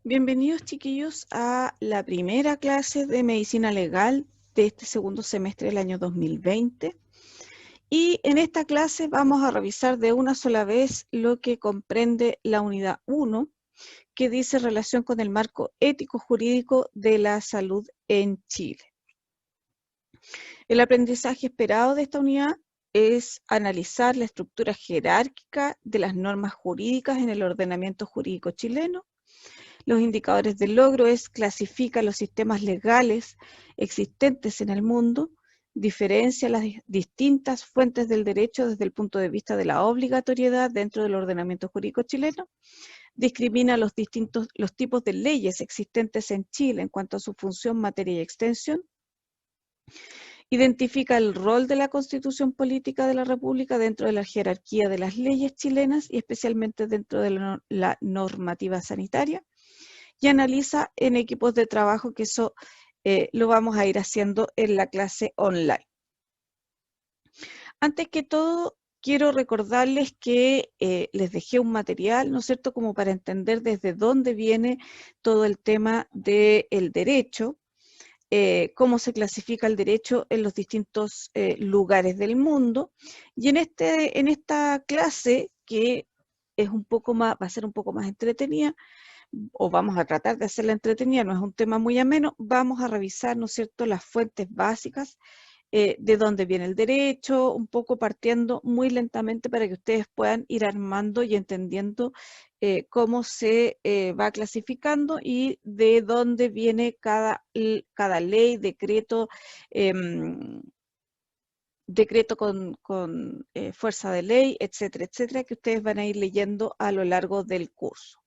Bienvenidos, chiquillos, a la primera clase de Medicina Legal de este segundo semestre del año 2020. Y en esta clase vamos a revisar de una sola vez lo que comprende la unidad 1, que dice relación con el marco ético-jurídico de la salud en Chile. El aprendizaje esperado de esta unidad es analizar la estructura jerárquica de las normas jurídicas en el ordenamiento jurídico chileno. Los indicadores de logro es clasifica los sistemas legales existentes en el mundo, diferencia las distintas fuentes del derecho desde el punto de vista de la obligatoriedad dentro del ordenamiento jurídico chileno, discrimina los tipos de leyes existentes en Chile en cuanto a su función, materia y extensión, identifica el rol de la Constitución Política de la República dentro de la jerarquía de las leyes chilenas y especialmente dentro de la normativa sanitaria, y analiza en equipos de trabajo, que eso lo vamos a ir haciendo en la clase online. Antes que todo, quiero recordarles que les dejé un material, ¿no es cierto?, como para entender desde dónde viene todo el tema del derecho, cómo se clasifica el derecho en los distintos lugares del mundo. Y en esta clase, que es un poco más, va a ser un poco más entretenida, o vamos a tratar de hacerla entretenida, no es un tema muy ameno, vamos a revisar, ¿no es cierto?, las fuentes básicas, de dónde viene el derecho, un poco partiendo muy lentamente para que ustedes puedan ir armando y entendiendo cómo se va clasificando y de dónde viene cada ley, decreto, decreto con fuerza de ley, etcétera, etcétera, que ustedes van a ir leyendo a lo largo del curso.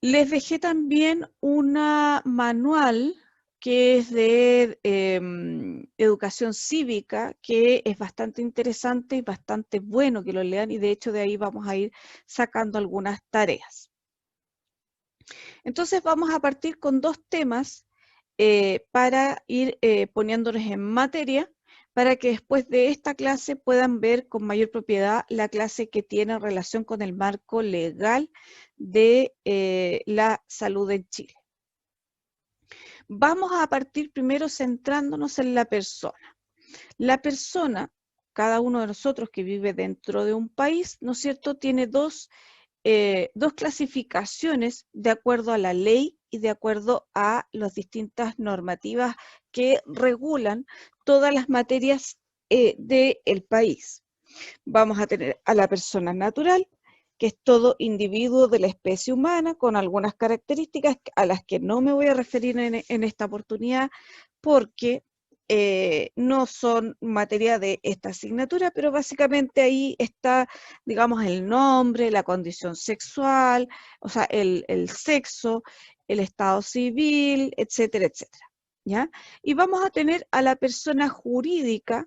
Les dejé también una manual que es de educación cívica, que es bastante interesante y bastante bueno que lo lean, y de hecho de ahí vamos a ir sacando algunas tareas. Entonces vamos a partir con dos temas para ir poniéndonos en materia, para que después de esta clase puedan ver con mayor propiedad la clase que tiene relación con el marco legal de la salud en Chile. Vamos a partir primero centrándonos en la persona. La persona, cada uno de nosotros que vive dentro de un país, ¿no es cierto?, tiene dos clasificaciones de acuerdo a la ley y de acuerdo a las distintas normativas que regulan todas las materias del país. Vamos a tener a la persona natural, que es todo individuo de la especie humana, con algunas características a las que no me voy a referir en esta oportunidad, porque no son materia de esta asignatura, pero básicamente ahí está, digamos, el nombre, la condición sexual, o sea, el sexo, el estado civil, etcétera, etcétera, ¿ya? Y vamos a tener a la persona jurídica,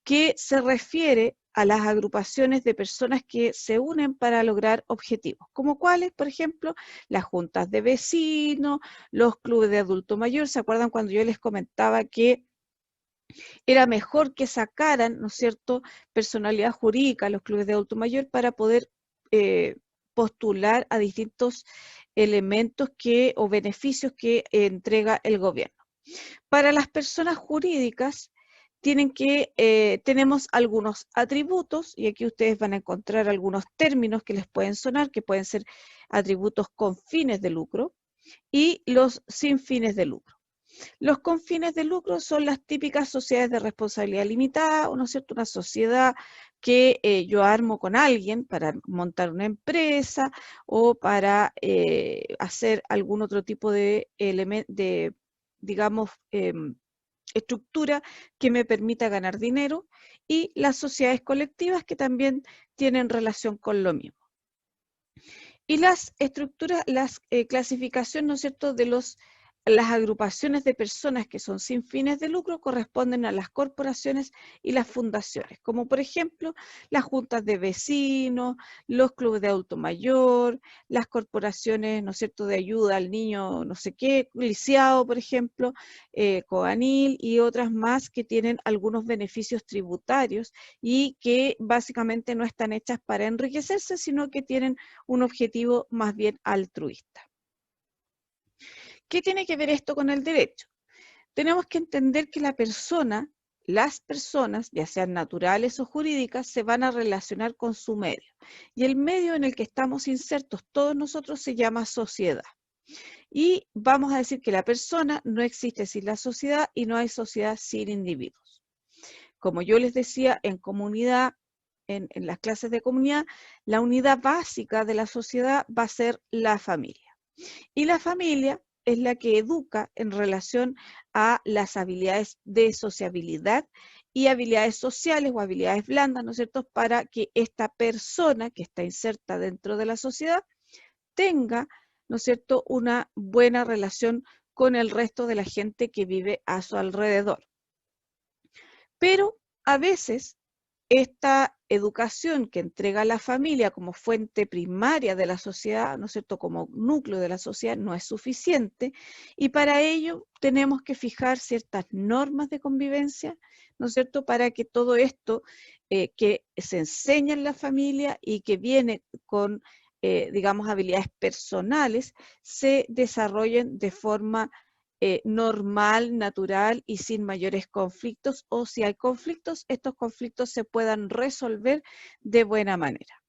que se refiere a las agrupaciones de personas que se unen para lograr objetivos, como cuáles, por ejemplo, las juntas de vecinos, los clubes de adulto mayor. ¿Se acuerdan cuando yo les comentaba que era mejor que sacaran, ¿no es cierto?, personalidad jurídica a los clubes de adulto mayor para poder postular a distintos elementos o beneficios que entrega el gobierno? Para las personas jurídicas tenemos algunos atributos, y aquí ustedes van a encontrar algunos términos que les pueden sonar, que pueden ser atributos con fines de lucro y los sin fines de lucro. Los con fines de lucro son las típicas sociedades de responsabilidad limitada, ¿no es cierto?, una sociedad que yo armo con alguien para montar una empresa o para hacer algún otro tipo de digamos, estructura que me permita ganar dinero, y las sociedades colectivas, que también tienen relación con lo mismo. Y las estructuras, clasificación, ¿no es cierto?, de los las agrupaciones de personas que son sin fines de lucro corresponden a las corporaciones y las fundaciones, como por ejemplo las juntas de vecinos, los clubes de adulto mayor, las corporaciones, ¿no es cierto?, de ayuda al niño, no sé qué, lisiado, por ejemplo, Coanil y otras más que tienen algunos beneficios tributarios y que básicamente no están hechas para enriquecerse, sino que tienen un objetivo más bien altruista. ¿Qué tiene que ver esto con el derecho? Tenemos que entender que las personas, ya sean naturales o jurídicas, se van a relacionar con su medio. Y el medio en el que estamos insertos todos nosotros se llama sociedad. Y vamos a decir que la persona no existe sin la sociedad y no hay sociedad sin individuos. Como yo les decía, en comunidad, en las clases de comunidad, la unidad básica de la sociedad va a ser la familia. Y la familia es la que educa en relación a las habilidades de sociabilidad y habilidades sociales o habilidades blandas, ¿no es cierto?, para que esta persona que está inserta dentro de la sociedad tenga, ¿no es cierto?, una buena relación con el resto de la gente que vive a su alrededor. Pero a veces esta educación que entrega la familia como fuente primaria de la sociedad, ¿no es cierto?, como núcleo de la sociedad, no es suficiente, y para ello tenemos que fijar ciertas normas de convivencia, ¿no es cierto?, para que todo esto que se enseña en la familia y que viene con, digamos, habilidades personales, se desarrollen de forma normal, natural y sin mayores conflictos, o si hay conflictos, estos conflictos se puedan resolver de buena manera.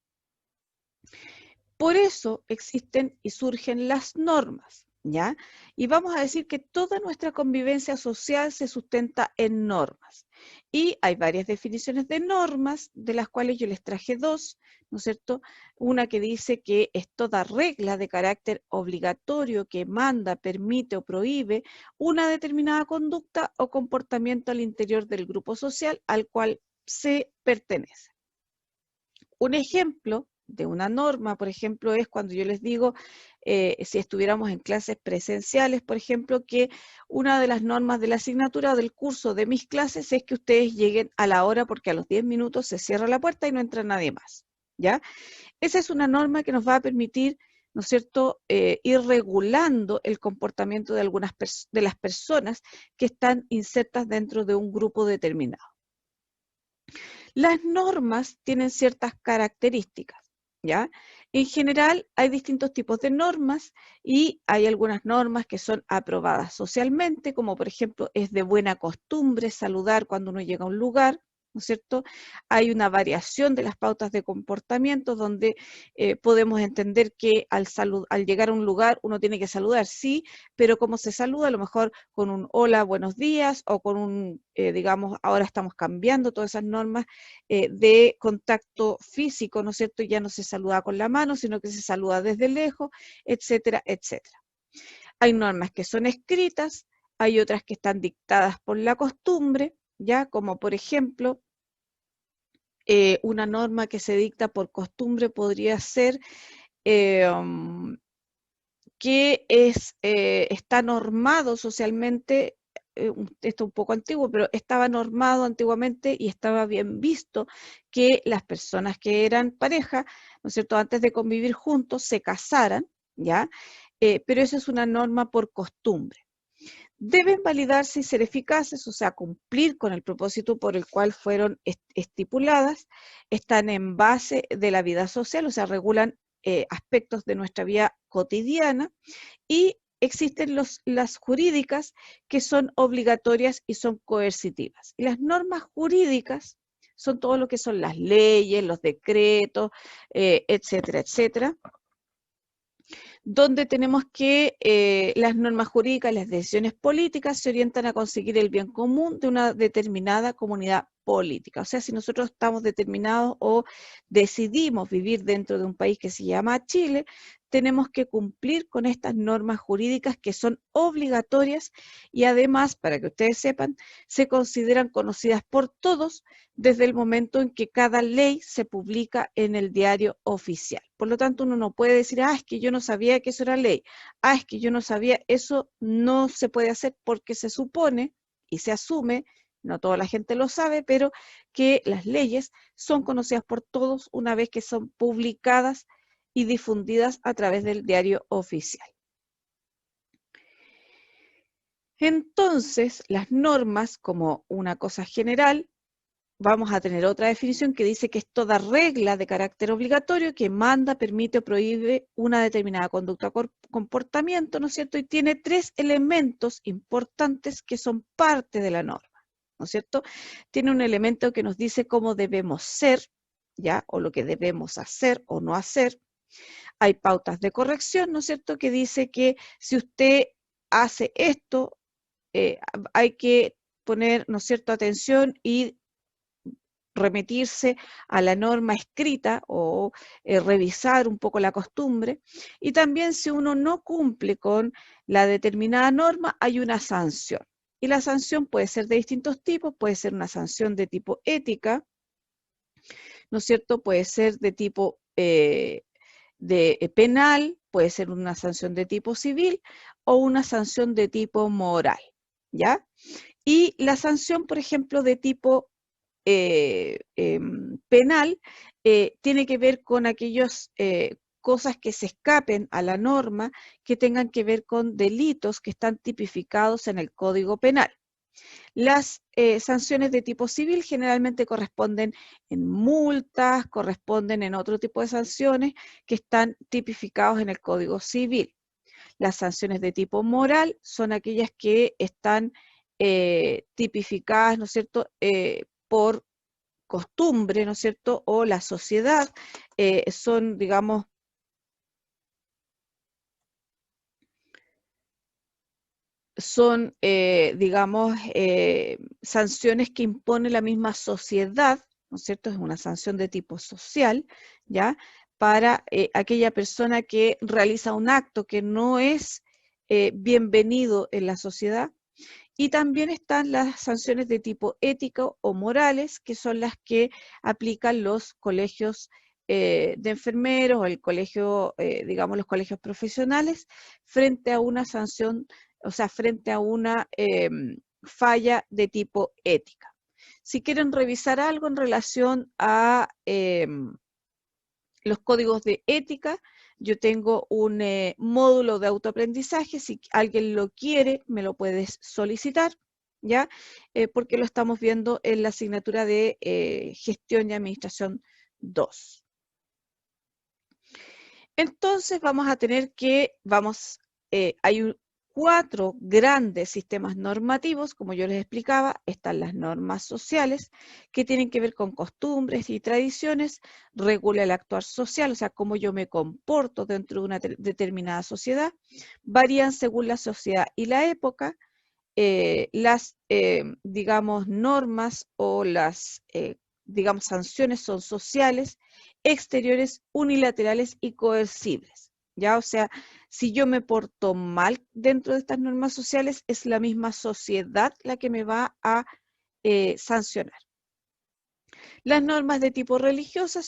Por eso existen y surgen las normas, ¿ya? Y vamos a decir que toda nuestra convivencia social se sustenta en normas. Y hay varias definiciones de normas, de las cuales yo les traje dos, ¿no es cierto? Una que dice que es toda regla de carácter obligatorio que manda, permite o prohíbe una determinada conducta o comportamiento al interior del grupo social al cual se pertenece. Un ejemplo de una norma, por ejemplo, es cuando yo les digo, si estuviéramos en clases presenciales, por ejemplo, que una de las normas de la asignatura o del curso de mis clases es que ustedes lleguen a la hora porque a los 10 minutos se cierra la puerta y no entra nadie más, ¿ya? Esa es una norma que nos va a permitir, ¿no es cierto?, ir regulando el comportamiento de algunas de las personas que están insertas dentro de un grupo determinado. Las normas tienen ciertas características, ¿ya? En general hay distintos tipos de normas y hay algunas normas que son aprobadas socialmente, como por ejemplo es de buena costumbre saludar cuando uno llega a un lugar, ¿no es cierto? Hay una variación de las pautas de comportamiento donde podemos entender que al llegar a un lugar uno tiene que saludar, sí, pero cómo se saluda, a lo mejor con un hola, buenos días, o con un, digamos, ahora estamos cambiando todas esas normas de contacto físico, ¿no es cierto? Ya no se saluda con la mano, sino que se saluda desde lejos, etcétera, etcétera. Hay normas que son escritas, hay otras que están dictadas por la costumbre, ya como por ejemplo, una norma que se dicta por costumbre podría ser que está normado socialmente, esto es un poco antiguo, pero estaba normado antiguamente y estaba bien visto que las personas que eran pareja, ¿no es cierto?, antes de convivir juntos se casaran, ¿ya? Pero eso es una norma por costumbre. Deben validarse y ser eficaces, o sea, cumplir con el propósito por el cual fueron estipuladas, están en base de la vida social, o sea, regulan aspectos de nuestra vida cotidiana, y existen las jurídicas que son obligatorias y son coercitivas. Y las normas jurídicas son todo lo que son las leyes, los decretos, etcétera, etcétera, donde tenemos que las normas jurídicas, las decisiones políticas se orientan a conseguir el bien común de una determinada comunidad política. O sea, si nosotros estamos determinados o decidimos vivir dentro de un país que se llama Chile, tenemos que cumplir con estas normas jurídicas que son obligatorias y además, para que ustedes sepan, se consideran conocidas por todos desde el momento en que cada ley se publica en el diario oficial. Por lo tanto, uno no puede decir, es que yo no sabía que eso era ley, es que yo no sabía, eso no se puede hacer porque se supone y se asume, no toda la gente lo sabe, pero que las leyes son conocidas por todos una vez que son publicadas y difundidas a través del diario oficial. Entonces, las normas, como una cosa general, vamos a tener otra definición que dice que es toda regla de carácter obligatorio que manda, permite o prohíbe una determinada conducta o comportamiento, ¿no es cierto? Y tiene 3 elementos importantes que son parte de la norma, ¿no es cierto? Tiene un elemento que nos dice cómo debemos ser, ¿ya? O lo que debemos hacer o no hacer. Hay pautas de corrección, ¿no es cierto?, que dice que si usted hace esto, hay que poner, ¿no es cierto?, atención y remitirse a la norma escrita o revisar un poco la costumbre. Y también si uno no cumple con la determinada norma, hay una sanción. Y la sanción puede ser de distintos tipos, puede ser una sanción de tipo ética, ¿no es cierto?, puede ser de tipo penal, puede ser una sanción de tipo civil o una sanción de tipo moral, ¿ya? Y la sanción, por ejemplo, de tipo penal tiene que ver con aquellas cosas que se escapen a la norma que tengan que ver con delitos que están tipificados en el Código Penal. Las sanciones de tipo civil generalmente corresponden en multas, corresponden en otro tipo de sanciones que están tipificados en el Código Civil. Las sanciones de tipo moral son aquellas que están tipificadas, ¿no es cierto?, por costumbre, ¿no es cierto?, o la sociedad, son, digamos, sanciones que impone la misma sociedad, ¿no es cierto? Es una sanción de tipo social, ¿ya? Para aquella persona que realiza un acto que no es bienvenido en la sociedad. Y también están las sanciones de tipo ético o morales, que son las que aplican los colegios de enfermeros o el colegio, digamos, los colegios profesionales, frente a una sanción, o sea, frente a una falla de tipo ética. Si quieren revisar algo en relación a los códigos de ética, yo tengo un módulo de autoaprendizaje, si alguien lo quiere, me lo puedes solicitar, ¿ya? Porque lo estamos viendo en la asignatura de Gestión y Administración 2. Entonces vamos a tener que, hay 4 grandes sistemas normativos, como yo les explicaba, están las normas sociales, que tienen que ver con costumbres y tradiciones, regula el actuar social, o sea, cómo yo me comporto dentro de una determinada sociedad, varían según la sociedad y la época, las, digamos, normas o las, digamos, sanciones son sociales, exteriores, unilaterales y coercibles. ¿Ya? O sea, si yo me porto mal dentro de estas normas sociales, es la misma sociedad la que me va a sancionar. Las normas de tipo religiosa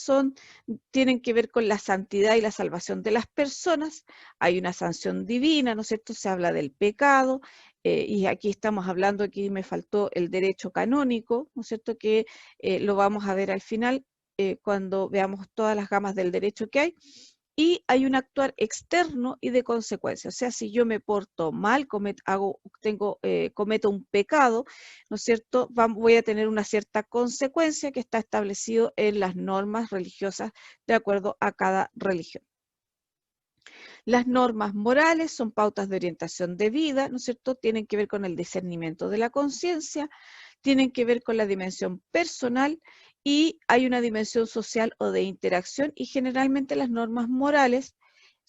tienen que ver con la santidad y la salvación de las personas. Hay una sanción divina, ¿no es cierto? Se habla del pecado, y aquí estamos hablando, aquí me faltó el derecho canónico, ¿no es cierto? Que lo vamos a ver al final, cuando veamos todas las gamas del derecho que hay. Y hay un actuar externo y de consecuencia. O sea, si yo me porto mal, cometo un pecado, ¿no es cierto?, voy a tener una cierta consecuencia que está establecido en las normas religiosas de acuerdo a cada religión. Las normas morales son pautas de orientación de vida, ¿no es cierto?, tienen que ver con el discernimiento de la conciencia, tienen que ver con la dimensión personal y hay una dimensión social o de interacción y generalmente las normas morales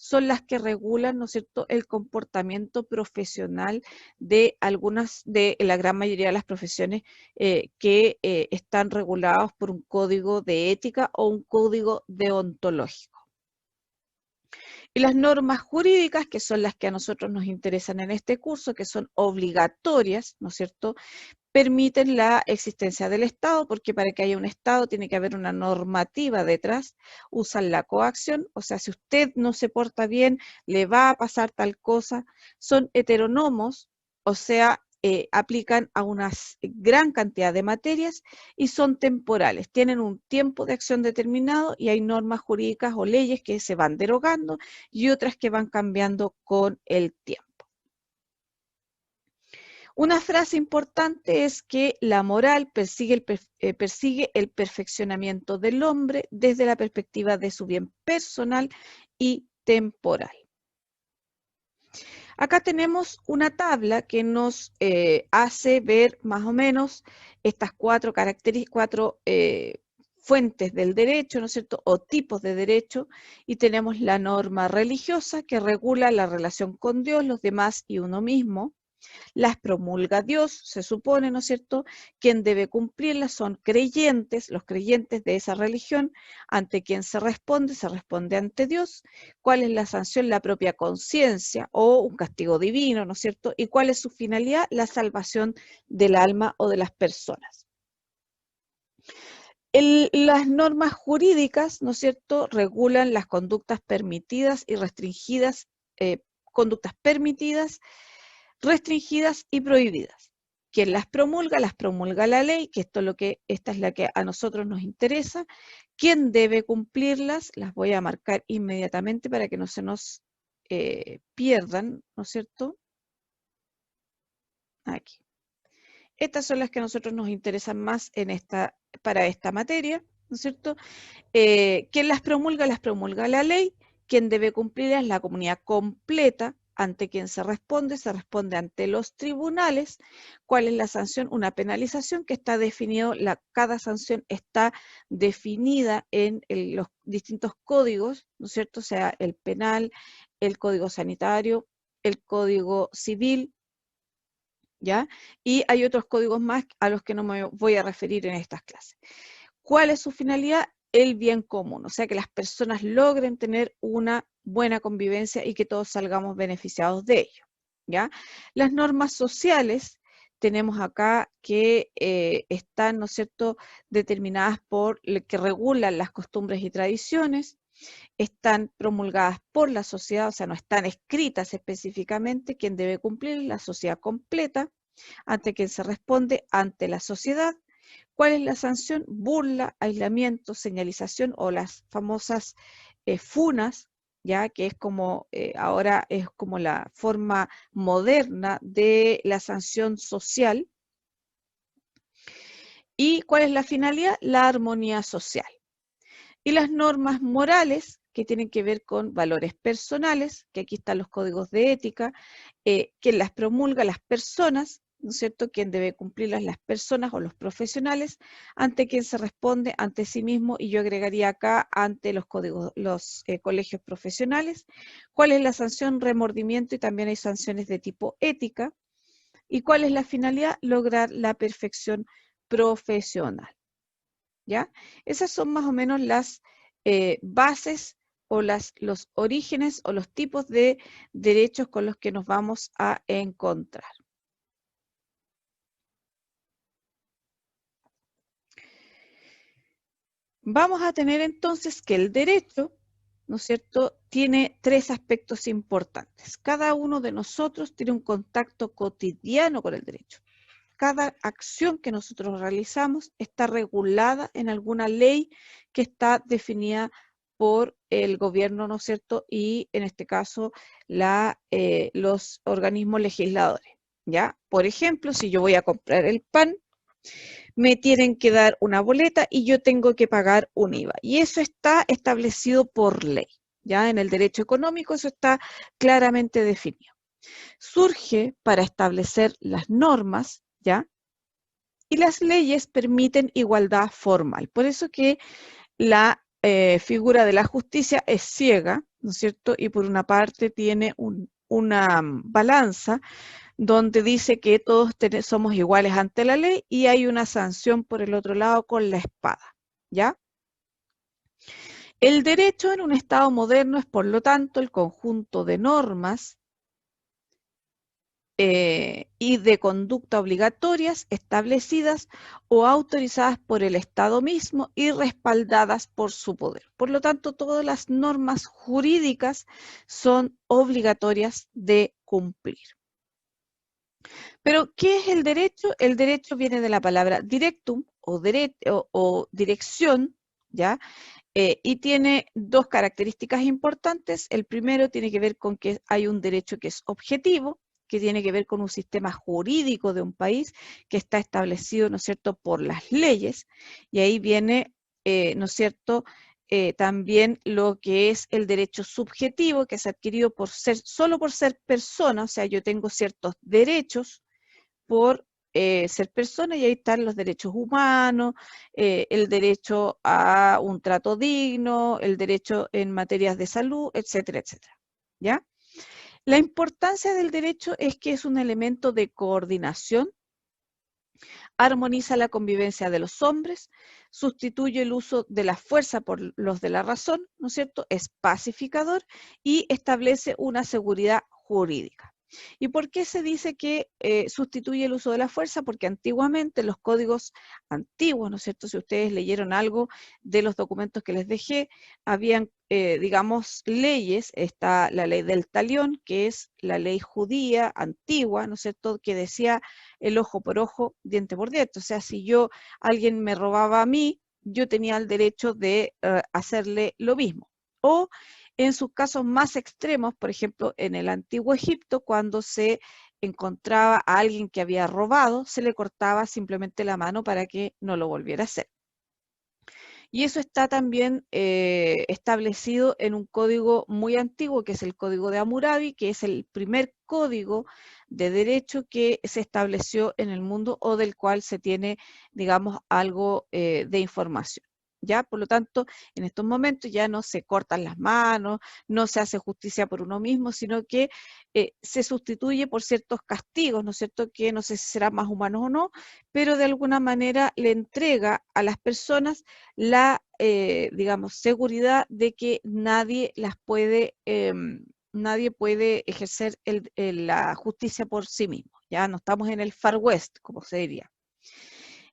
son las que regulan, ¿no es cierto?, el comportamiento profesional de la gran mayoría de las profesiones que están regulados por un código de ética o un código deontológico. Y las normas jurídicas, que son las que a nosotros nos interesan en este curso, que son obligatorias, ¿no es cierto?, permiten la existencia del Estado, porque para que haya un Estado tiene que haber una normativa detrás. Usan la coacción, o sea, si usted no se porta bien, le va a pasar tal cosa. Son heterónomos, o sea, aplican a una gran cantidad de materias y son temporales. Tienen un tiempo de acción determinado y hay normas jurídicas o leyes que se van derogando y otras que van cambiando con el tiempo. Una frase importante es que la moral persigue el perfeccionamiento del hombre desde la perspectiva de su bien personal y temporal. Acá tenemos una tabla que nos hace ver más o menos estas cuatro fuentes del derecho, ¿no es cierto?, o tipos de derecho, y tenemos la norma religiosa que regula la relación con Dios, los demás y uno mismo. Las promulga Dios, se supone, ¿no es cierto? Quien debe cumplirlas son creyentes, los creyentes de esa religión, ante quien se responde ante Dios. ¿Cuál es la sanción? La propia conciencia o un castigo divino, ¿no es cierto? ¿Y cuál es su finalidad? La salvación del alma o de las personas. Las normas jurídicas, ¿no es cierto?, regulan las conductas permitidas y restringidas, conductas permitidas, restringidas y prohibidas. Quien las promulga la ley, que esta es la que a nosotros nos interesa. ¿Quién debe cumplirlas? Las voy a marcar inmediatamente para que no se nos pierdan, ¿no es cierto? Aquí. Estas son las que a nosotros nos interesan más para esta materia, ¿no es cierto? ¿Quién las promulga? Las promulga la ley. ¿Quién debe cumplirlas? La comunidad completa. Ante quien se responde ante los tribunales. ¿Cuál es la sanción? Una penalización que está definido, cada sanción está definida en los distintos códigos, ¿no es cierto? O sea, el penal, el código sanitario, el código civil, ¿ya? Y hay otros códigos más a los que no me voy a referir en estas clases. ¿Cuál es su finalidad? El bien común, o sea, que las personas logren tener una buena convivencia y que todos salgamos beneficiados de ello, ¿ya? Las normas sociales, tenemos acá que están, ¿no es cierto?, determinadas que regulan las costumbres y tradiciones, están promulgadas por la sociedad, o sea, no están escritas específicamente. Quien debe cumplir, la sociedad completa, ante quien se responde ante la sociedad. ¿Cuál es la sanción? Burla, aislamiento, señalización o las famosas funas, ya que es como ahora es como la forma moderna de la sanción social. ¿Y cuál es la finalidad? La armonía social. Y las normas morales, que tienen que ver con valores personales, que aquí están los códigos de ética, que las promulga las personas, ¿no es cierto?, quien debe cumplirlas, las personas o los profesionales, ante quien se responde ante sí mismo, y yo agregaría acá ante los colegios profesionales. ¿Cuál es la sanción? Remordimiento, y también hay sanciones de tipo ética. ¿Y cuál es la finalidad? Lograr la perfección profesional. ¿Ya? Esas son más o menos las bases o los orígenes o los tipos de derechos con los que nos vamos a encontrar. Vamos a tener entonces que el derecho, ¿no es cierto?, tiene tres aspectos importantes. Cada uno de nosotros tiene un contacto cotidiano con el derecho. Cada acción que nosotros realizamos está regulada en alguna ley que está definida por el gobierno, ¿no es cierto? Y en este caso los organismos legisladores, ¿ya? Por ejemplo, si yo voy a comprar el pan, me tienen que dar una boleta y yo tengo que pagar un IVA. Y eso está establecido por ley, ¿ya? En el derecho económico eso está claramente definido. Surge para establecer las normas, ¿ya? Y las leyes permiten igualdad formal. Por eso que la figura de la justicia es ciega, ¿no es cierto? Y por una parte tiene una balanza donde dice que todos somos iguales ante la ley y hay una sanción por el otro lado con la espada, ¿ya? El derecho en un Estado moderno es, por lo tanto, el conjunto de normas y de conducta obligatorias establecidas o autorizadas por el Estado mismo y respaldadas por su poder. Por lo tanto, todas las normas jurídicas son obligatorias de cumplir. Pero, ¿qué es el derecho? El derecho viene de la palabra directum o dirección, ¿ya? Y tiene dos características importantes. El primero tiene que ver con que hay un derecho que es objetivo, que tiene que ver con un sistema jurídico de un país que está establecido, ¿no es cierto?, por las leyes. Y ahí viene, ¿no es cierto?, también lo que es el derecho subjetivo, que es adquirido solo por ser persona, o sea, yo tengo ciertos derechos por ser persona, y ahí están los derechos humanos, el derecho a un trato digno, el derecho en materias de salud, etcétera, etcétera. ¿Ya? La importancia del derecho es que es un elemento de coordinación, armoniza la convivencia de los hombres, sustituye el uso de la fuerza por los de la razón, ¿no es cierto? Es pacificador y establece una seguridad jurídica. ¿Y por qué se dice que sustituye el uso de la fuerza? Porque antiguamente los códigos antiguos, ¿no es cierto? Si ustedes leyeron algo de los documentos que les dejé, habían, digamos, leyes. Está la ley del talión, que es la ley judía antigua, ¿no es cierto?, que decía el ojo por ojo, diente por diente. O sea, si alguien me robaba a mí, yo tenía el derecho de hacerle lo mismo. O en sus casos más extremos, por ejemplo, en el antiguo Egipto, cuando se encontraba a alguien que había robado, se le cortaba simplemente la mano para que no lo volviera a hacer. Y eso está también establecido en un código muy antiguo, que es el Código de Hammurabi, que es el primer código de derecho que se estableció en el mundo o del cual se tiene, digamos, algo de información. ¿Ya? Por lo tanto, en estos momentos ya no se cortan las manos, no se hace justicia por uno mismo, sino que se sustituye por ciertos castigos, ¿no es cierto?, que no sé si serán más humanos o no, pero de alguna manera le entrega a las personas la, digamos, seguridad de que nadie nadie puede ejercer la justicia por sí mismo. Ya no estamos en el Far West, como se diría.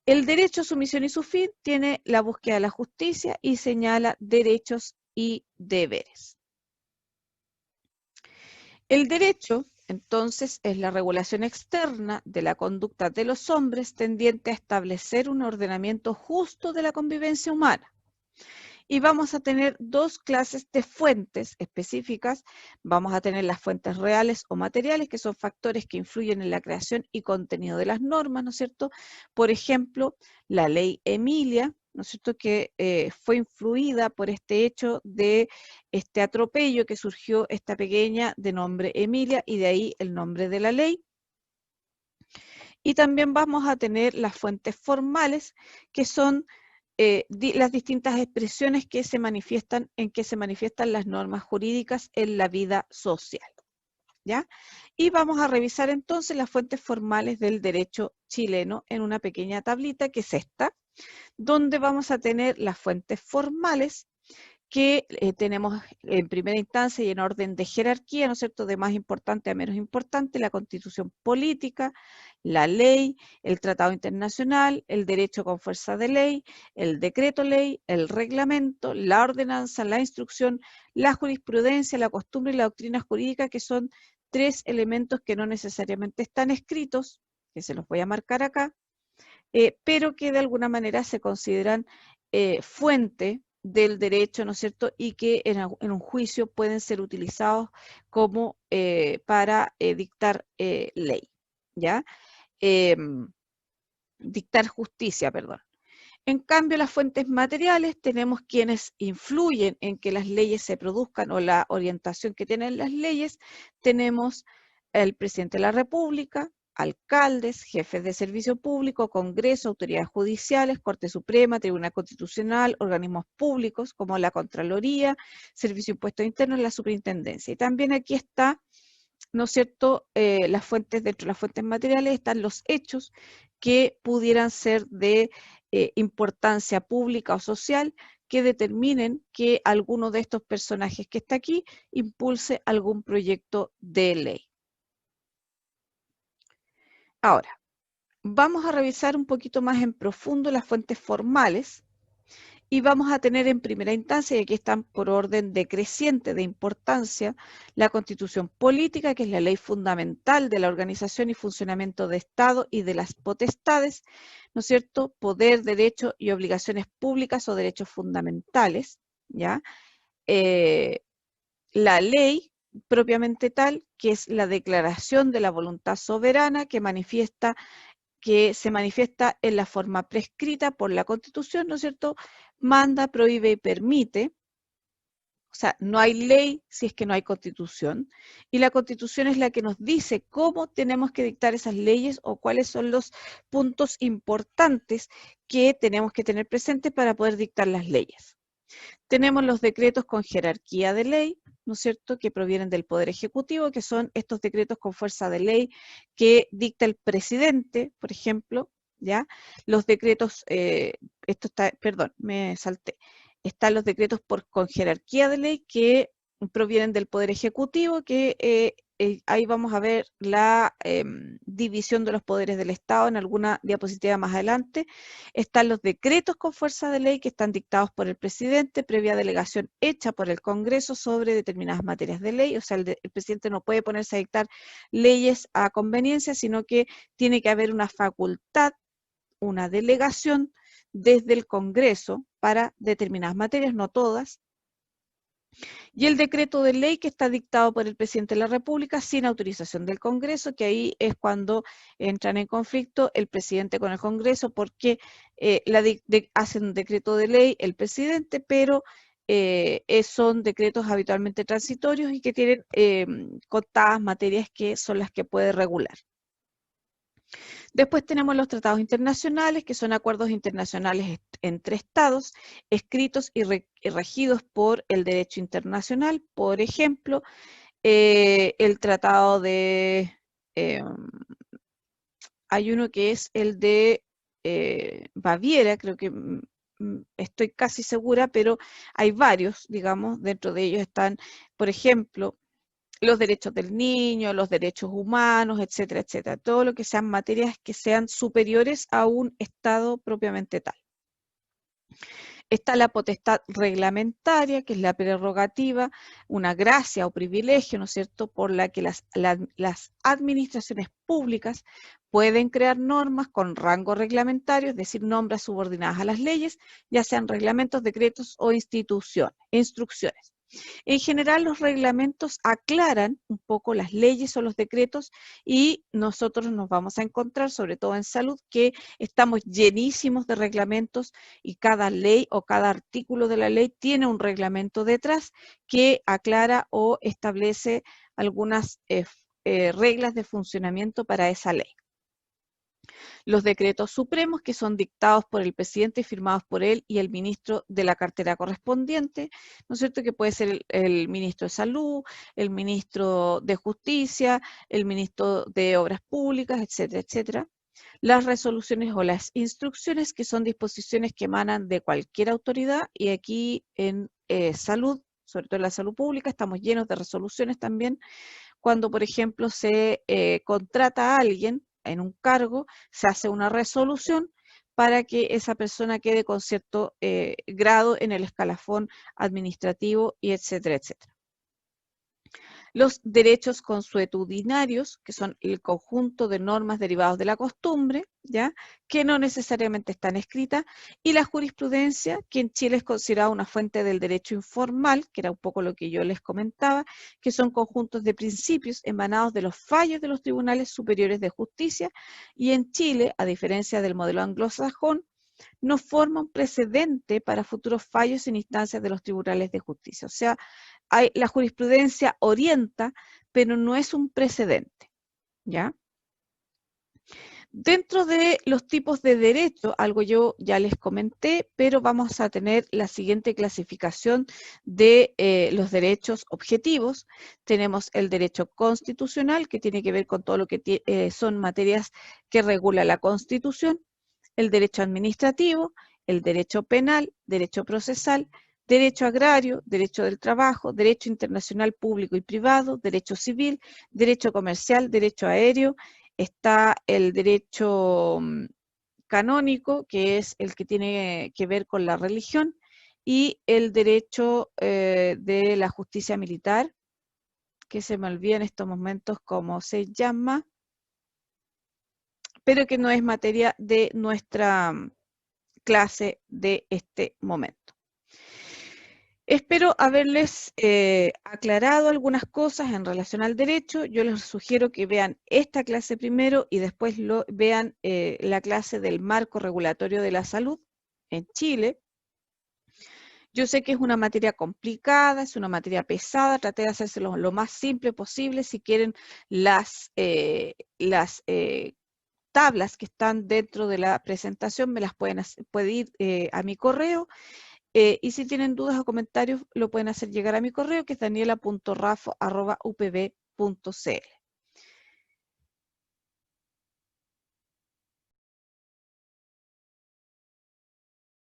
El derecho, su misión y su fin tiene la búsqueda de la justicia y señala derechos y deberes. El derecho, entonces, es la regulación externa de la conducta de los hombres tendiente a establecer un ordenamiento justo de la convivencia humana. Y vamos a tener dos clases de fuentes específicas. Vamos a tener las fuentes reales o materiales, que son factores que influyen en la creación y contenido de las normas, ¿no es cierto? Por ejemplo, la ley Emilia, ¿no es cierto?, que fue influida por este hecho de este atropello que surgió esta pequeña de nombre Emilia, y de ahí el nombre de la ley. Y también vamos a tener las fuentes formales, que son las distintas expresiones que se manifiestan, en que se manifiestan las normas jurídicas en la vida social. ¿Ya? Y vamos a revisar entonces las fuentes formales del derecho chileno en una pequeña tablita, que es esta, donde vamos a tener las fuentes formales que tenemos en primera instancia y en orden de jerarquía, ¿no es cierto?, de más importante a menos importante: la Constitución política, la ley, el Tratado Internacional, el derecho con fuerza de ley, el decreto ley, el reglamento, la ordenanza, la instrucción, la jurisprudencia, la costumbre y la doctrina jurídica, que son tres elementos que no necesariamente están escritos, que se los voy a marcar acá, pero que de alguna manera se consideran fuente del derecho, ¿no es cierto?, y que en un juicio pueden ser utilizados como para dictar ley, ¿ya? Dictar justicia, perdón. En cambio, las fuentes materiales, tenemos quienes influyen en que las leyes se produzcan o la orientación que tienen las leyes. Tenemos el presidente de la República, alcaldes, jefes de servicio público, Congreso, autoridades judiciales, Corte Suprema, Tribunal Constitucional, organismos públicos como la Contraloría, Servicio de Impuestos Internos, la Superintendencia. Y también aquí está, ¿no es cierto?, las fuentes, dentro de las fuentes materiales están los hechos que pudieran ser de importancia pública o social que determinen que alguno de estos personajes que está aquí impulse algún proyecto de ley. Ahora, vamos a revisar un poquito más en profundo las fuentes formales y vamos a tener en primera instancia, y aquí están por orden decreciente de importancia, la Constitución Política, que es la ley fundamental de la organización y funcionamiento de Estado y de las potestades, ¿no es cierto?, poder, derecho y obligaciones públicas o derechos fundamentales, ¿ya? La ley propiamente tal, que es la declaración de la voluntad soberana que se manifiesta en la forma prescrita por la Constitución, ¿no es cierto? Manda, prohíbe y permite. O sea, no hay ley si es que no hay Constitución. Y la Constitución es la que nos dice cómo tenemos que dictar esas leyes o cuáles son los puntos importantes que tenemos que tener presentes para poder dictar las leyes. Tenemos los decretos con jerarquía de ley, ¿no es cierto?, que provienen del Poder Ejecutivo, que son estos decretos con fuerza de ley que dicta el presidente, por ejemplo, ¿ya? Los decretos, perdón, me salté. Están los decretos con jerarquía de ley que provienen del Poder Ejecutivo, que ahí vamos a ver la división de los poderes del Estado en alguna diapositiva más adelante. Están los decretos con fuerza de ley que están dictados por el presidente previa delegación hecha por el Congreso sobre determinadas materias de ley. O sea, el presidente no puede ponerse a dictar leyes a conveniencia, sino que tiene que haber una facultad, una delegación desde el Congreso para determinadas materias, no todas. Y el decreto de ley que está dictado por el presidente de la República sin autorización del Congreso, que ahí es cuando entran en conflicto el presidente con el Congreso, porque hacen un decreto de ley el presidente, pero son decretos habitualmente transitorios y que tienen contadas materias que son las que puede regular. Después tenemos los tratados internacionales, que son acuerdos internacionales entre estados, escritos y regidos por el derecho internacional. Por ejemplo, el tratado de... hay uno que es el de Baviera, creo que estoy casi segura, pero hay varios, digamos, dentro de ellos están, por ejemplo, los derechos del niño, los derechos humanos, etcétera, etcétera. Todo lo que sean materias que sean superiores a un Estado propiamente tal. Está la potestad reglamentaria, que es la prerrogativa, una gracia o privilegio, ¿no es cierto?, por la que las administraciones públicas pueden crear normas con rango reglamentario, es decir, normas subordinadas a las leyes, ya sean reglamentos, decretos o instrucciones. En general, los reglamentos aclaran un poco las leyes o los decretos y nosotros nos vamos a encontrar, sobre todo en salud, que estamos llenísimos de reglamentos y cada ley o cada artículo de la ley tiene un reglamento detrás que aclara o establece algunas reglas de funcionamiento para esa ley. Los decretos supremos, que son dictados por el presidente y firmados por él y el ministro de la cartera correspondiente, ¿no es cierto?, que puede ser el ministro de Salud, el ministro de Justicia, el ministro de Obras Públicas, etcétera, etcétera. Las resoluciones o las instrucciones, que son disposiciones que emanan de cualquier autoridad, y aquí en salud, sobre todo en la salud pública, estamos llenos de resoluciones también, cuando, por ejemplo, se contrata a alguien en un cargo, se hace una resolución para que esa persona quede con cierto grado en el escalafón administrativo y etcétera, etcétera. Los derechos consuetudinarios, que son el conjunto de normas derivados de la costumbre, ¿ya?, que no necesariamente están escritas, y la jurisprudencia, que en Chile es considerada una fuente del derecho informal, que era un poco lo que yo les comentaba, que son conjuntos de principios emanados de los fallos de los tribunales superiores de justicia, y en Chile, a diferencia del modelo anglosajón, no forma un precedente para futuros fallos en instancias de los tribunales de justicia. O sea, la jurisprudencia orienta, pero no es un precedente, ¿ya? Dentro de los tipos de derecho, algo yo ya les comenté, pero vamos a tener la siguiente clasificación de los derechos objetivos. Tenemos el derecho constitucional, que tiene que ver con todo lo que son materias que regula la Constitución, el derecho administrativo, el derecho penal, derecho procesal, derecho agrario, derecho del trabajo, derecho internacional público y privado, derecho civil, derecho comercial, derecho aéreo. Está el derecho canónico, que es el que tiene que ver con la religión, y el derecho de la justicia militar, que se me olvida en estos momentos cómo se llama, pero que no es materia de nuestra clase de este momento. Espero haberles aclarado algunas cosas en relación al derecho. Yo les sugiero que vean esta clase primero y después vean la clase del marco regulatorio de la salud en Chile. Yo sé que es una materia complicada, es una materia pesada, traté de hacérselo lo más simple posible. Si quieren las tablas que están dentro de la presentación, me las pueden ir a mi correo. Y si tienen dudas o comentarios, lo pueden hacer llegar a mi correo, que es daniela.rafo@upb.cl.